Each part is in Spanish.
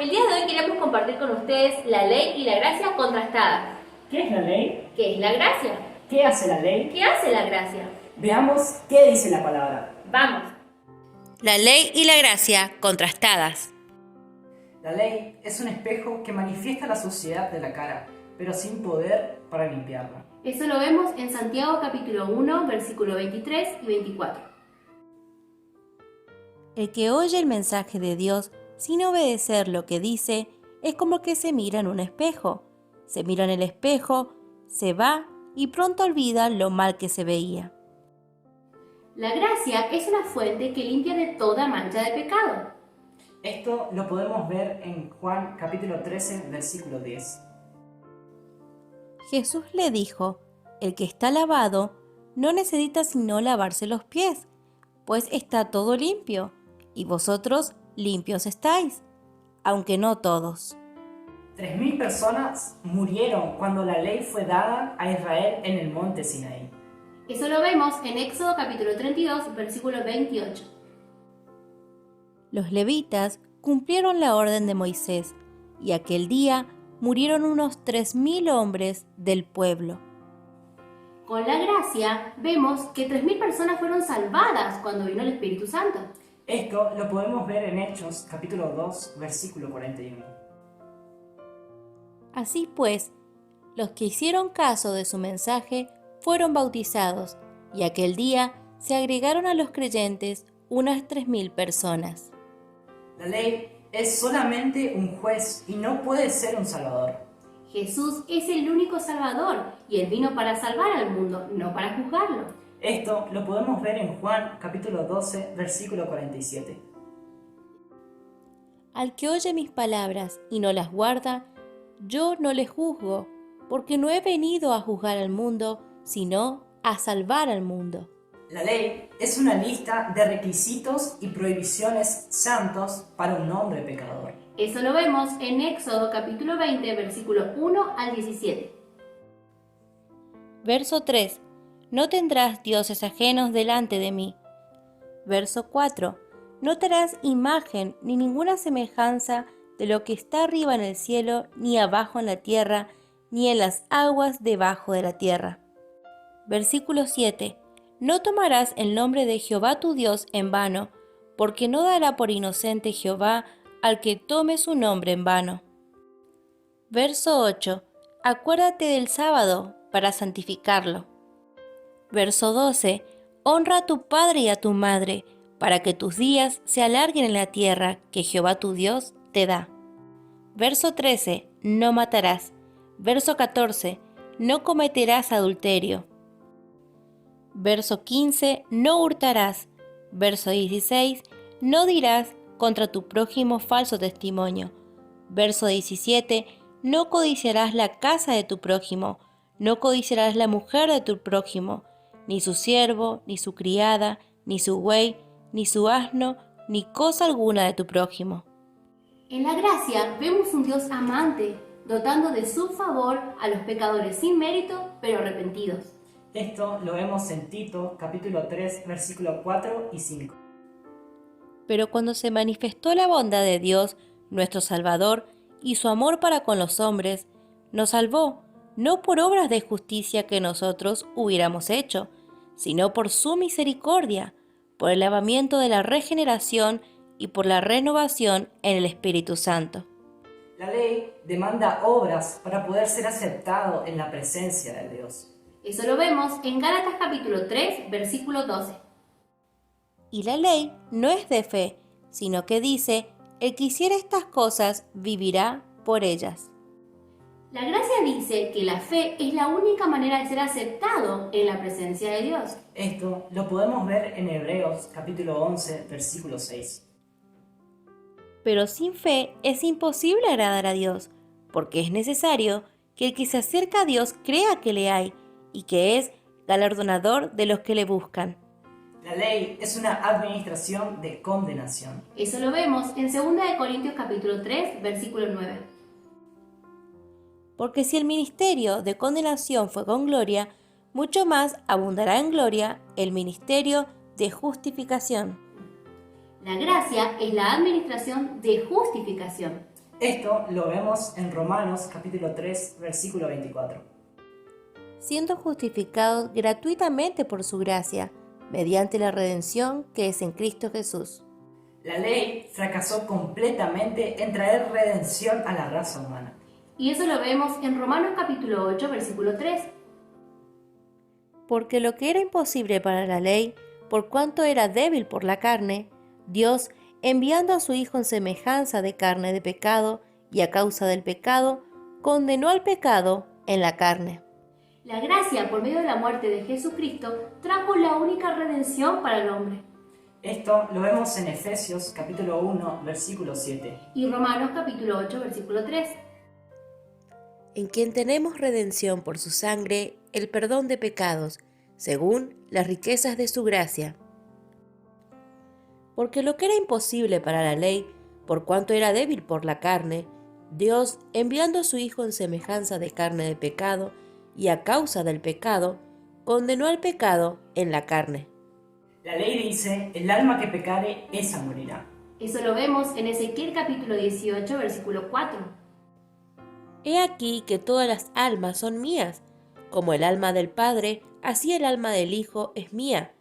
el día de hoy queremos compartir con ustedes la ley y la gracia contrastadas. ¿Qué es la ley? ¿Qué es la gracia? ¿Qué hace la ley? ¿Qué hace la gracia? Veamos qué dice la palabra. Vamos. La ley y la gracia contrastadas. La ley es un espejo que manifiesta la suciedad de la cara, pero sin poder para limpiarla. Eso lo vemos en Santiago capítulo 1, versículo 23 y 24. El que oye el mensaje de Dios sin obedecer lo que dice es como que se mira en un espejo. Se mira en el espejo, se va y pronto olvida lo mal que se veía. La gracia es una fuente que limpia de toda mancha de pecado. Esto lo podemos ver en Juan capítulo 13, versículo 10. Jesús le dijo, el que está lavado no necesita sino lavarse los pies, pues está todo limpio, y vosotros limpios estáis, aunque no todos. 3.000 personas murieron cuando la ley fue dada a Israel en el monte Sinaí. Eso lo vemos en Éxodo capítulo 32, versículo 28. Los levitas cumplieron la orden de Moisés, y aquel día murieron unos 3.000 hombres del pueblo. Con la gracia vemos que 3.000 personas fueron salvadas cuando vino el Espíritu Santo. Esto lo podemos ver en Hechos capítulo 2, versículo 41. Así pues, los que hicieron caso de su mensaje fueron bautizados, y aquel día se agregaron a los creyentes unas 3.000 personas. La ley es solamente un juez y no puede ser un salvador. Jesús es el único Salvador y Él vino para salvar al mundo, no para juzgarlo. Esto lo podemos ver en Juan capítulo 12, versículo 47. Al que oye mis palabras y no las guarda, yo no le juzgo, porque no he venido a juzgar al mundo, sino a salvar al mundo. La ley es una lista de requisitos y prohibiciones santos para un hombre pecador. Eso lo vemos en Éxodo capítulo 20, versículo 1 al 17. Verso 3. No tendrás dioses ajenos delante de mí. Verso 4. No te harás imagen ni ninguna semejanza de lo que está arriba en el cielo, ni abajo en la tierra, ni en las aguas debajo de la tierra. Versículo 7. No tomarás el nombre de Jehová tu Dios en vano, porque no dará por inocente Jehová al que tome su nombre en vano. Verso 8. Acuérdate del sábado para santificarlo. Verso 12. Honra a tu padre y a tu madre, para que tus días se alarguen en la tierra que Jehová tu Dios te da. Verso 13. No matarás. Verso 14. No cometerás adulterio. Verso 15. No hurtarás. Verso 16. No dirás contra tu prójimo falso testimonio. Verso 17. No codiciarás la casa de tu prójimo. No codiciarás la mujer de tu prójimo, ni su siervo, ni su criada, ni su buey, ni su asno, ni cosa alguna de tu prójimo. En la gracia vemos un Dios amante, dotando de su favor a los pecadores sin mérito, pero arrepentidos. Esto lo vemos en Tito capítulo 3, versículo 4 y 5. Pero cuando se manifestó la bondad de Dios, nuestro Salvador, y su amor para con los hombres, nos salvó, no por obras de justicia que nosotros hubiéramos hecho, sino por su misericordia, por el lavamiento de la regeneración y por la renovación en el Espíritu Santo. La ley demanda obras para poder ser aceptado en la presencia de Dios. Eso lo vemos en Gálatas capítulo 3, versículo 12. Y la ley no es de fe, sino que dice, el que hiciera estas cosas vivirá por ellas. La gracia dice que la fe es la única manera de ser aceptado en la presencia de Dios. Esto lo podemos ver en Hebreos capítulo 11, versículo 6. Pero sin fe es imposible agradar a Dios, porque es necesario que el que se acerca a Dios crea que le hay, y que es galardonador de los que le buscan. La ley es una administración de condenación. Eso lo vemos en 2 Corintios capítulo 3, versículo 9. Porque si el ministerio de condenación fue con gloria, mucho más abundará en gloria el ministerio de justificación. La gracia es la administración de justificación. Esto lo vemos en Romanos capítulo 3, versículo 24. Siendo justificados gratuitamente por su gracia, mediante la redención que es en Cristo Jesús. La ley fracasó completamente en traer redención a la raza humana. Y eso lo vemos en Romanos capítulo 8, versículo 3. Porque lo que era imposible para la ley, por cuanto era débil por la carne, Dios, enviando a su Hijo en semejanza de carne de pecado, y a causa del pecado, condenó al pecado en la carne. La gracia por medio de la muerte de Jesucristo trajo la única redención para el hombre. Esto lo vemos en Efesios capítulo 1, versículo 7. Y Romanos capítulo 8, versículo 3. En quien tenemos redención por su sangre, el perdón de pecados, según las riquezas de su gracia. Porque lo que era imposible para la ley, por cuanto era débil por la carne, Dios, enviando a su Hijo en semejanza de carne de pecado, y a causa del pecado, condenó al pecado en la carne. La ley dice, el alma que pecare, esa morirá. Eso lo vemos en Ezequiel capítulo 18, versículo 4. He aquí que todas las almas son mías, como el alma del Padre, así el alma del Hijo es mía.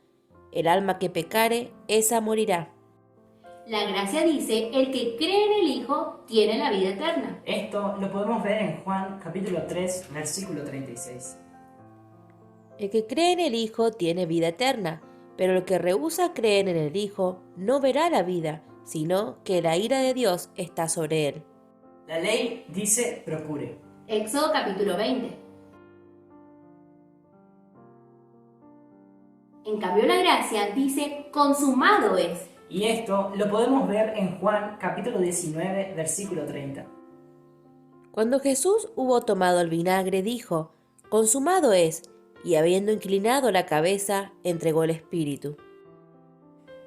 El alma que pecare, esa morirá. La gracia dice, el que cree en el Hijo tiene la vida eterna. Esto lo podemos ver en Juan capítulo 3, versículo 36. El que cree en el Hijo tiene vida eterna, pero el que rehúsa creer en el Hijo no verá la vida, sino que la ira de Dios está sobre él. La ley dice, procure. Éxodo capítulo 20. En cambio la gracia dice, consumado es. Y esto lo podemos ver en Juan capítulo 19, versículo 30. Cuando Jesús hubo tomado el vinagre, dijo, consumado es, y habiendo inclinado la cabeza, entregó el espíritu.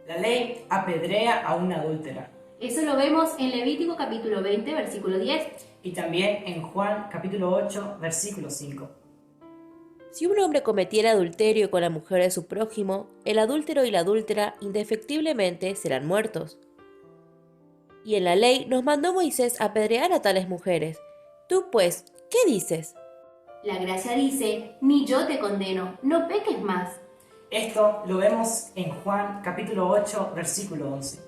La ley apedrea a una adúltera. Eso lo vemos en Levítico capítulo 20, versículo 10. Y también en Juan capítulo 8, versículo 5. Si un hombre cometiera adulterio con la mujer de su prójimo, el adúltero y la adúltera indefectiblemente serán muertos. Y en la ley nos mandó Moisés apedrear a tales mujeres. Tú, pues, ¿qué dices? La gracia dice, ni yo te condeno, no peques más. Esto lo vemos en Juan capítulo 8, versículo 11.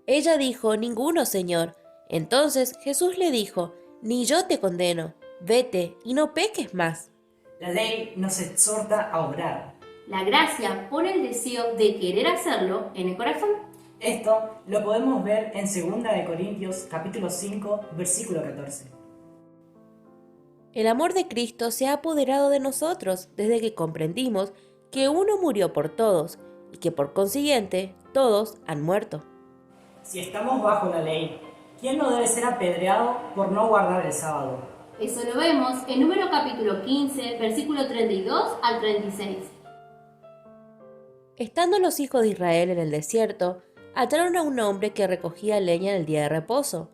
Ella dijo, ninguno, Señor. Entonces Jesús le dijo, ni yo te condeno, vete y no peques más. La ley nos exhorta a obrar. La gracia pone el deseo de querer hacerlo en el corazón. Esto lo podemos ver en 2 de Corintios capítulo 5, versículo 14. El amor de Cristo se ha apoderado de nosotros desde que comprendimos que uno murió por todos y que por consiguiente todos han muerto. Si estamos bajo la ley, ¿quién no debe ser apedreado por no guardar el sábado? Eso lo vemos en Número capítulo 15, versículo 32 al 36. Estando los hijos de Israel en el desierto, hallaron a un hombre que recogía leña en el día de reposo.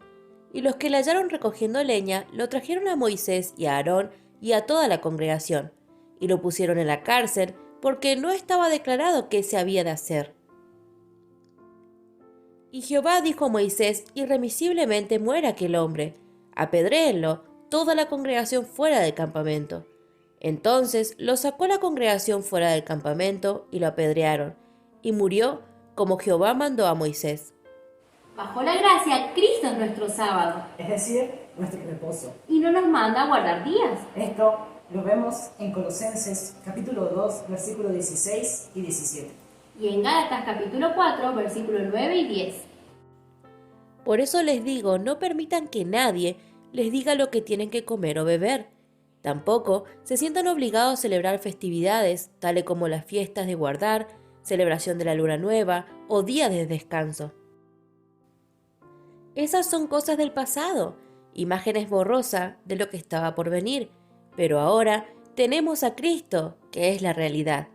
Y los que le hallaron recogiendo leña lo trajeron a Moisés y a Aarón y a toda la congregación, y lo pusieron en la cárcel porque no estaba declarado qué se había de hacer. Y Jehová dijo a Moisés, irremisiblemente muera aquel hombre, apedréenlo toda la congregación fuera del campamento. Entonces lo sacó la congregación fuera del campamento y lo apedrearon, y murió como Jehová mandó a Moisés. Bajo la gracia, Cristo es nuestro sábado Es decir, nuestro reposo. y no nos manda a guardar días. Esto lo vemos en Colosenses capítulo 2, versículos 16 y 17. Y en Gálatas capítulo 4, versículos 9 y 10. Por eso les digo, no permitan que nadie les diga lo que tienen que comer o beber. Tampoco se sientan obligados a celebrar festividades, tales como las fiestas de guardar, celebración de la luna nueva o día de descanso. Esas son cosas del pasado, imágenes borrosas de lo que estaba por venir, pero ahora tenemos a Cristo, que es la realidad.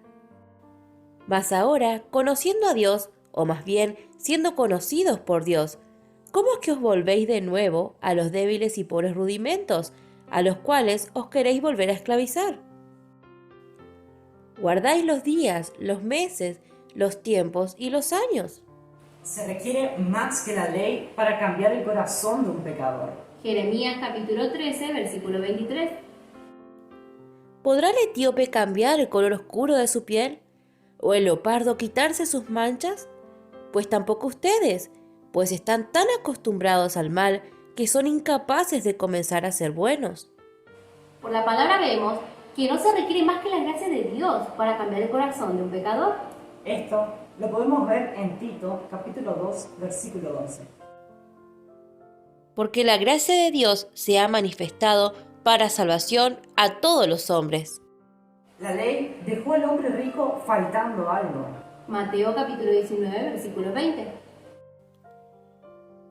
Mas ahora, conociendo a Dios, o más bien siendo conocidos por Dios, ¿cómo es que os volvéis de nuevo a los débiles y pobres rudimentos, a los cuales os queréis volver a esclavizar? Guardáis los días, los meses, los tiempos y los años. Se requiere más que la ley para cambiar el corazón de un pecador. Jeremías capítulo 13, versículo 23. ¿Podrá el etíope cambiar el color oscuro de su piel? ¿O el leopardo quitarse sus manchas? Pues tampoco ustedes, pues están tan acostumbrados al mal que son incapaces de comenzar a ser buenos. Por la palabra vemos que no se requiere más que la gracia de Dios para cambiar el corazón de un pecador. Esto lo podemos ver en Tito, capítulo 2, versículo 11. Porque la gracia de Dios se ha manifestado para salvación a todos los hombres. La ley dejó al hombre rico faltando algo. Mateo capítulo 19, versículo 20.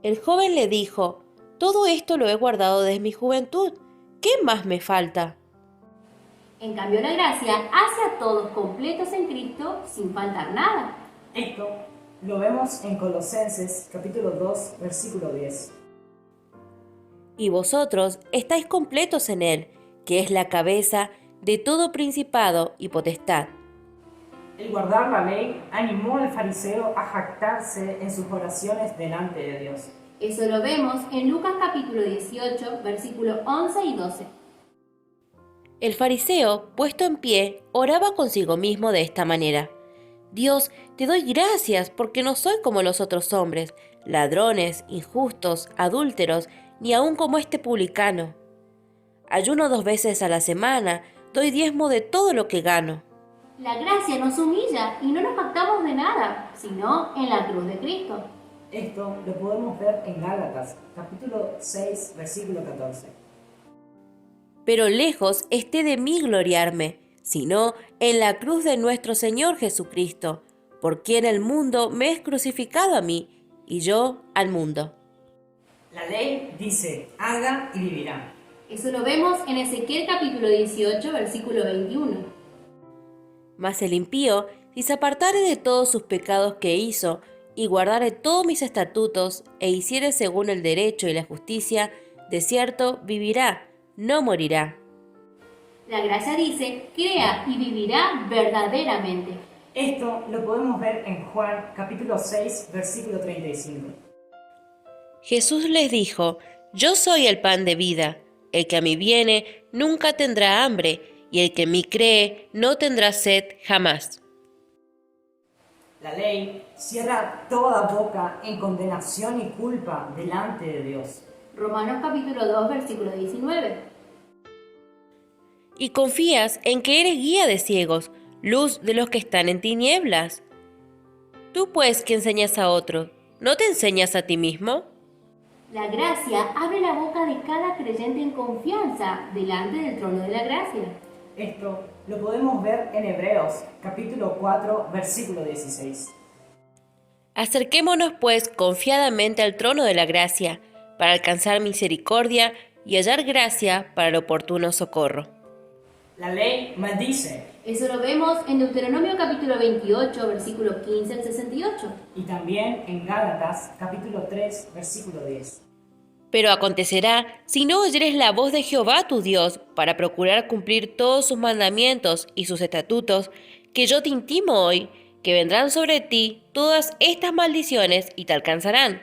El joven le dijo: todo esto lo he guardado desde mi juventud. ¿Qué más me falta? En cambio, la gracia hace a todos completos en Cristo sin faltar nada. Esto lo vemos en Colosenses, capítulo 2, versículo 10. Y vosotros estáis completos en Él, que es la cabeza de todo principado y potestad. El guardar la ley animó al fariseo a jactarse en sus oraciones delante de Dios. Eso lo vemos en Lucas capítulo 18, versículos 11 y 12. El fariseo, puesto en pie, oraba consigo mismo de esta manera: Dios, te doy gracias porque no soy como los otros hombres, ladrones, injustos, adúlteros, ni aun como este publicano. Ayuno 2 veces a la semana, doy diezmo de todo lo que gano. La gracia nos humilla y no nos jactamos de nada, sino en la cruz de Cristo. Esto lo podemos ver en Gálatas, capítulo 6, versículo 14. Pero lejos esté de mí gloriarme, sino en la cruz de nuestro Señor Jesucristo, por quien el mundo me es crucificado a mí, y yo al mundo. La ley dice, haga y vivirá. Eso lo vemos en Ezequiel capítulo 18, versículo 21. Mas el impío, si se apartare de todos sus pecados que hizo, y guardare todos mis estatutos, e hiciere según el derecho y la justicia, de cierto vivirá, no morirá. La gracia dice, crea y vivirá verdaderamente. Esto lo podemos ver en Juan capítulo 6, versículo 35. Jesús les dijo: yo soy el pan de vida, el que a mí viene nunca tendrá hambre, y el que en mí cree no tendrá sed jamás. La ley cierra toda boca en condenación y culpa delante de Dios. Romanos capítulo 2, versículo 19. Y confías en que eres guía de ciegos, luz de los que están en tinieblas. Tú pues que enseñas a otros, ¿no te enseñas a ti mismo? La gracia abre la boca de cada creyente en confianza delante del trono de la gracia. Esto lo podemos ver en Hebreos capítulo 4, versículo 16. Acerquémonos pues confiadamente al trono de la gracia, para alcanzar misericordia y hallar gracia para el oportuno socorro. La ley maldice. Eso lo vemos en Deuteronomio capítulo 28, versículo 15 al 68. Y también en Gálatas capítulo 3, versículo 10. Pero acontecerá, si no oyeres la voz de Jehová tu Dios, para procurar cumplir todos sus mandamientos y sus estatutos, que yo te intimo hoy, que vendrán sobre ti todas estas maldiciones y te alcanzarán.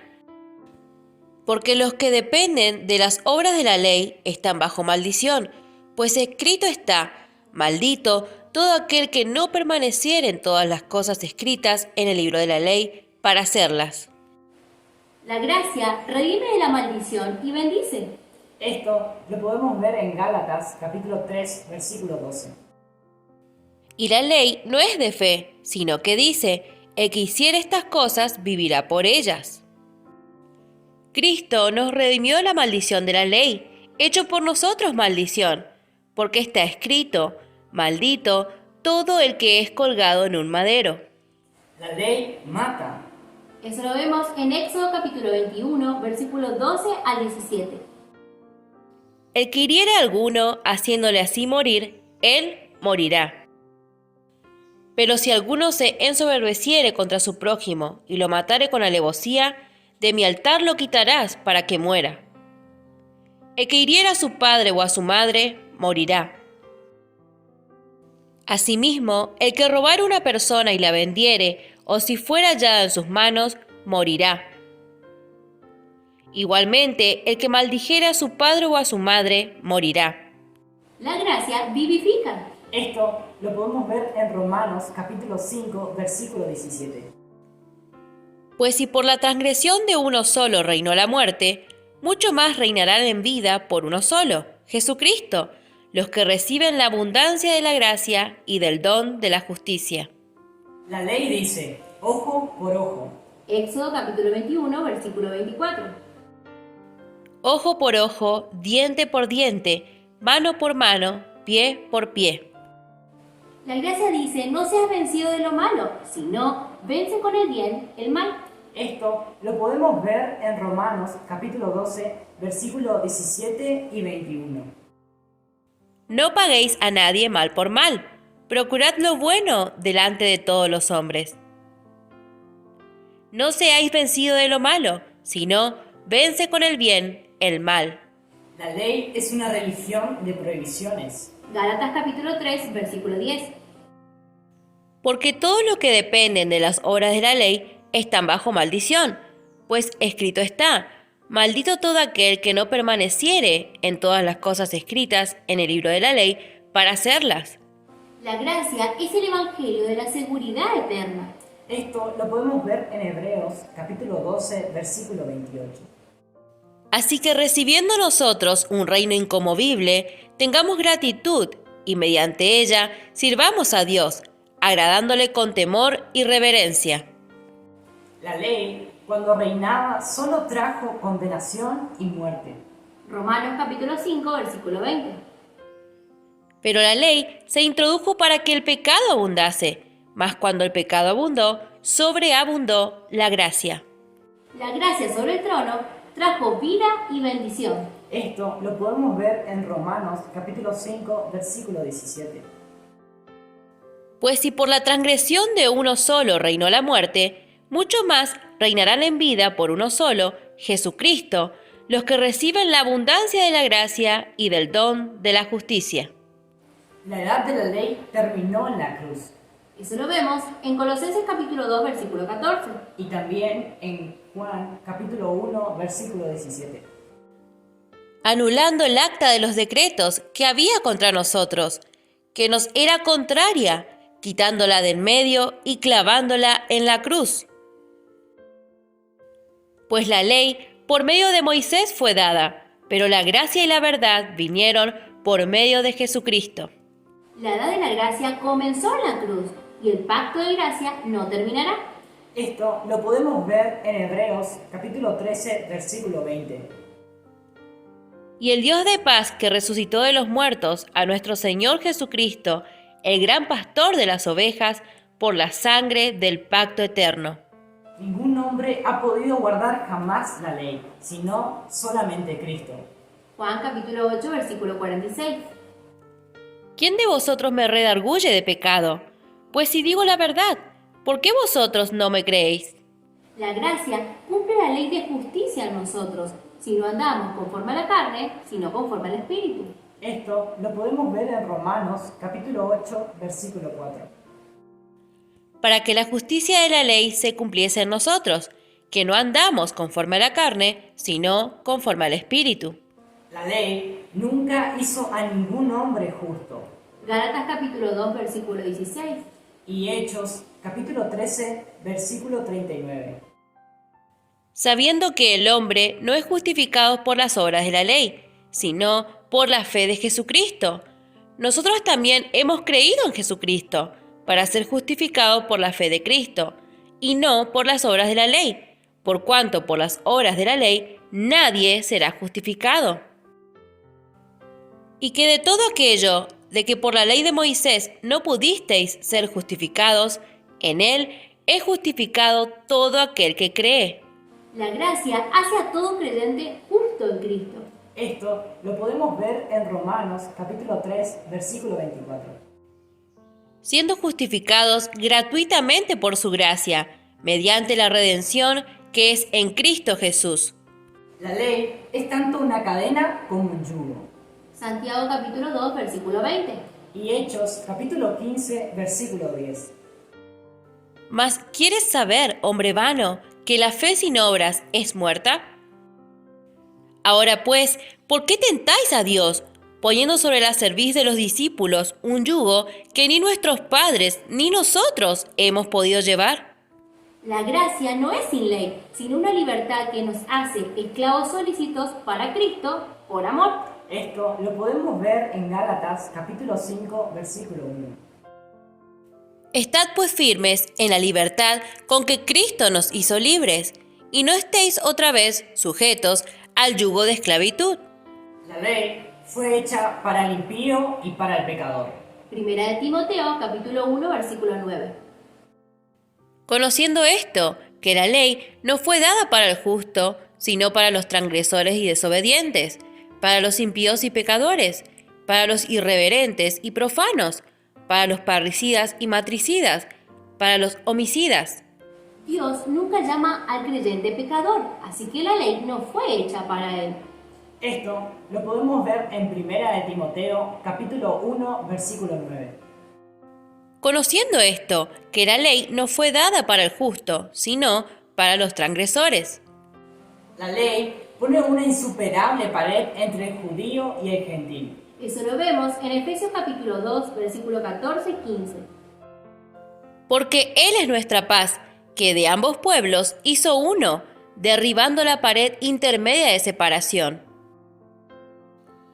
Porque los que dependen de las obras de la ley están bajo maldición, pues escrito está: maldito todo aquel que no permaneciere en todas las cosas escritas en el libro de la ley para hacerlas. La gracia redime de la maldición y bendice. Esto lo podemos ver en Gálatas capítulo 3, versículo 12. Y la ley no es de fe, sino que dice: el que hiciere estas cosas vivirá por ellas. Cristo nos redimió de la maldición de la ley, hecho por nosotros maldición, porque está escrito: maldito todo el que es colgado en un madero. La ley mata. Eso lo vemos en Éxodo capítulo 21, versículos 12 al 17. El que hiriere a alguno, haciéndole así morir, él morirá. Pero si alguno se ensoberbeciere contra su prójimo y lo matare con alevosía, de mi altar lo quitarás para que muera. El que hiriera a su padre o a su madre, morirá. Asimismo, el que robare una persona y la vendiere, o si fuera hallada en sus manos, morirá. Igualmente, el que maldijera a su padre o a su madre, morirá. La gracia vivifica. Esto lo podemos ver en Romanos capítulo 5, versículo 17. Pues si por la transgresión de uno solo reinó la muerte, mucho más reinarán en vida por uno solo, Jesucristo, los que reciben la abundancia de la gracia y del don de la justicia. La ley dice, ojo por ojo. Éxodo capítulo 21, versículo 24. Ojo por ojo, diente por diente, mano por mano, pie por pie. La gracia dice, no seas vencido de lo malo, sino vence con el bien el mal. Esto lo podemos ver en Romanos capítulo 12, versículo 17 y 21. No paguéis a nadie mal por mal, procurad lo bueno delante de todos los hombres. No seáis vencidos de lo malo, sino vence con el bien el mal. La ley es una religión de prohibiciones. Gálatas capítulo 3, versículo 10. Porque todo lo que dependen de las obras de la ley están bajo maldición, pues escrito está, maldito todo aquel que no permaneciere en todas las cosas escritas en el libro de la ley para hacerlas. La gracia es el evangelio de la seguridad eterna. Esto lo podemos ver en Hebreos capítulo 12, versículo 28. Así que recibiendo nosotros un reino inconmovible, tengamos gratitud y mediante ella sirvamos a Dios, agradándole con temor y reverencia. La ley, cuando reinaba, solo trajo condenación y muerte. Romanos capítulo 5, versículo 20. Pero la ley se introdujo para que el pecado abundase, mas cuando el pecado abundó, sobreabundó la gracia. La gracia sobre el trono trajo vida y bendición. Esto lo podemos ver en Romanos capítulo 5, versículo 17. Pues si por la transgresión de uno solo reinó la muerte, mucho más reinarán en vida por uno solo, Jesucristo, los que reciben la abundancia de la gracia y del don de la justicia. La edad de la ley terminó en la cruz. Eso lo vemos en Colosenses capítulo 2, versículo 14. Y también en Juan capítulo 1, versículo 17. Anulando el acta de los decretos que había contra nosotros, que nos era contraria, quitándola del medio y clavándola en la cruz. Pues la ley por medio de Moisés fue dada, pero la gracia y la verdad vinieron por medio de Jesucristo. La edad de la gracia comenzó en la cruz y el pacto de gracia no terminará. Esto lo podemos ver en Hebreos capítulo 13, versículo 20. Y el Dios de paz que resucitó de los muertos a nuestro Señor Jesucristo, el gran pastor de las ovejas, por la sangre del pacto eterno. Ningún hombre ha podido guardar jamás la ley, sino solamente Cristo. Juan capítulo 8, versículo 46. ¿Quién de vosotros me redarguye de pecado? Pues si digo la verdad, ¿por qué vosotros no me creéis? La gracia cumple la ley de justicia en nosotros, si no andamos conforme a la carne, sino conforme al Espíritu. Esto lo podemos ver en Romanos capítulo 8, versículo 4. Para que la justicia de la ley se cumpliese en nosotros, que no andamos conforme a la carne, sino conforme al Espíritu. La ley nunca hizo a ningún hombre justo. Gálatas capítulo 2, versículo 16. Y Hechos capítulo 13, versículo 39. Sabiendo que el hombre no es justificado por las obras de la ley, sino por la fe de Jesucristo. Nosotros también hemos creído en Jesucristo, para ser justificados por la fe de Cristo, y no por las obras de la ley, por cuanto por las obras de la ley nadie será justificado. Y que de todo aquello de que por la ley de Moisés no pudisteis ser justificados, en él es justificado todo aquel que cree. La gracia hace a todo creyente justo en Cristo. Esto lo podemos ver en Romanos capítulo 3, versículo 24. Siendo justificados gratuitamente por su gracia, mediante la redención que es en Cristo Jesús. La ley es tanto una cadena como un yugo. Santiago capítulo 2, versículo 20. Y Hechos capítulo 15, versículo 10. Mas ¿quieres saber, hombre vano, que la fe sin obras es muerta? Ahora pues, ¿por qué tentáis a Dios, poniendo sobre la cerviz de los discípulos un yugo que ni nuestros padres ni nosotros hemos podido llevar? La gracia no es sin ley, sino una libertad que nos hace esclavos solícitos para Cristo por amor. Esto lo podemos ver en Gálatas capítulo 5, versículo 1. Estad pues firmes en la libertad con que Cristo nos hizo libres, y no estéis otra vez sujetos al yugo de esclavitud. La ley fue hecha para el impío y para el pecador. Primera de Timoteo, capítulo 1, versículo 9. Conociendo esto, que la ley no fue dada para el justo, sino para los transgresores y desobedientes, para los impíos y pecadores, para los irreverentes y profanos, para los parricidas y matricidas, para los homicidas. Dios nunca llama al creyente pecador, así que la ley no fue hecha para él. Esto lo podemos ver en Primera de Timoteo capítulo 1, versículo 9. Conociendo esto, que la ley no fue dada para el justo, sino para los transgresores. La ley pone una insuperable pared entre el judío y el gentil. Eso lo vemos en Efesios capítulo 2, versículo 14 y 15. Porque Él es nuestra paz, que de ambos pueblos hizo uno, derribando la pared intermedia de separación,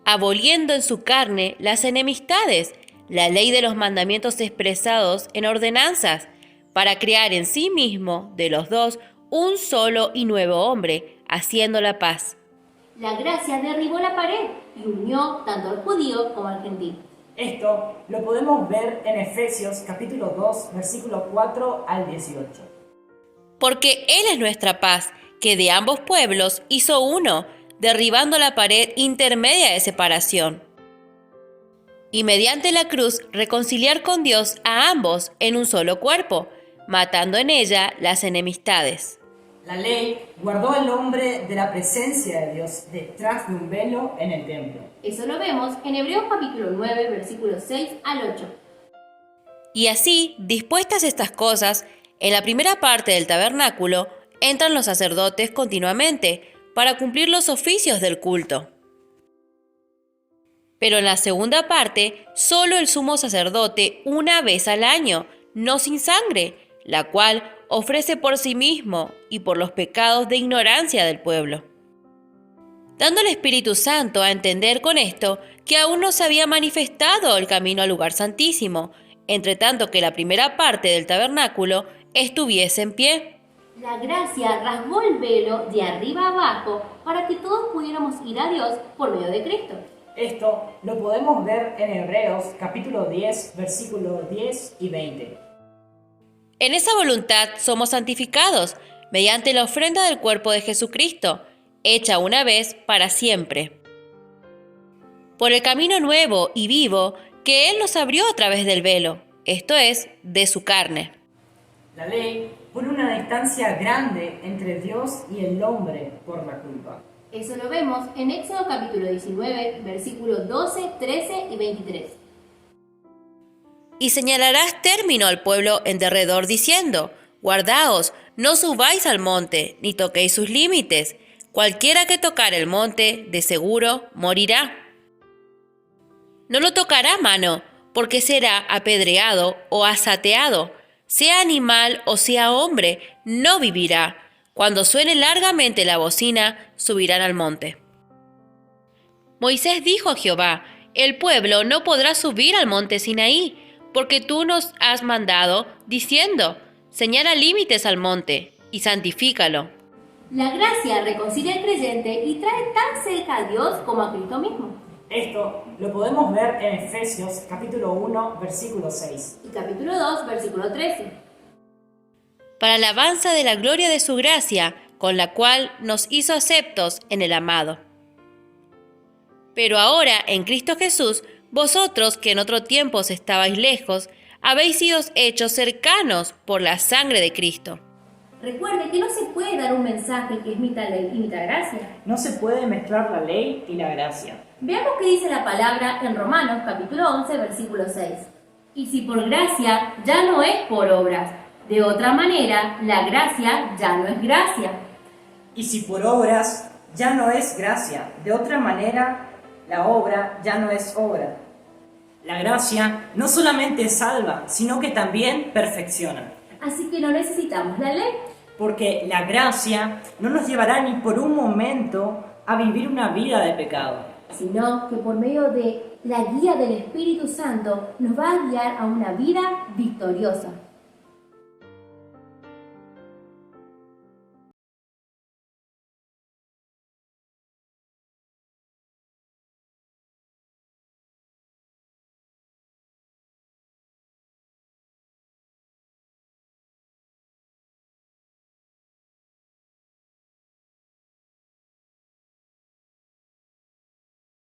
aboliendo en su carne las enemistades, la ley de los mandamientos expresados en ordenanzas, para crear en sí mismo, de los dos, un solo y nuevo hombre, haciendo la paz. La gracia derribó la pared y unió tanto al judío como al gentil. Esto lo podemos ver en Efesios capítulo 2, versículo 4 al 18. Porque Él es nuestra paz, que de ambos pueblos hizo uno, derribando la pared intermedia de separación. Y mediante la cruz reconciliar con Dios a ambos en un solo cuerpo, matando en ella las enemistades. La ley guardó al hombre de la presencia de Dios detrás de un velo en el templo. Eso lo vemos en Hebreos capítulo 9, versículos 6 al 8. Y así, dispuestas estas cosas, en la primera parte del tabernáculo entran los sacerdotes continuamente para cumplir los oficios del culto. Pero en la segunda parte, solo el sumo sacerdote una vez al año, no sin sangre, la cual ofrece por sí mismo y por los pecados de ignorancia del pueblo. Dando al Espíritu Santo a entender con esto que aún no se había manifestado el camino al lugar santísimo, entre tanto que la primera parte del tabernáculo estuviese en pie. La gracia rasgó el velo de arriba a abajo para que todos pudiéramos ir a Dios por medio de Cristo. Esto lo podemos ver en Hebreos capítulo 10, versículos 10 y 20. En esa voluntad somos santificados, mediante la ofrenda del cuerpo de Jesucristo, hecha una vez para siempre. Por el camino nuevo y vivo que Él nos abrió a través del velo, esto es, de su carne. La ley pone una distancia grande entre Dios y el hombre por la culpa. Eso lo vemos en Éxodo capítulo 19, versículos 12, 13 y 23. Y señalarás término al pueblo en derredor diciendo, guardaos, no subáis al monte, ni toquéis sus límites. Cualquiera que tocare el monte, de seguro morirá. No lo tocará mano, porque será apedreado o asateado. Sea animal o sea hombre, no vivirá. Cuando suene largamente la bocina, subirán al monte. Moisés dijo a Jehová, el pueblo no podrá subir al monte Sinaí, porque tú nos has mandado, diciendo, señala límites al monte, y santifícalo. La gracia reconcilia al creyente y trae tan cerca a Dios como a Cristo mismo. Esto lo podemos ver en Efesios capítulo 1, versículo 6. Y capítulo 2, versículo 13. Para alabanza de la gloria de su gracia, con la cual nos hizo aceptos en el amado. Pero ahora, en Cristo Jesús, vosotros que en otro tiempo estabais lejos, habéis sido hechos cercanos por la sangre de Cristo. Recuerde que no se puede dar un mensaje que es mitad ley y mitad gracia. No se puede mezclar la ley y la gracia. Veamos qué dice la palabra en Romanos capítulo 11, versículo 6. Y si por gracia, ya no es por obras, De otra manera, la gracia ya no es gracia. Y si por obras ya no es gracia, de otra manera la obra ya no es obra. La gracia no solamente salva, sino que también perfecciona. Así que no necesitamos la ley. Porque la gracia no nos llevará ni por un momento a vivir una vida de pecado, sino que por medio de la guía del Espíritu Santo nos va a guiar a una vida victoriosa.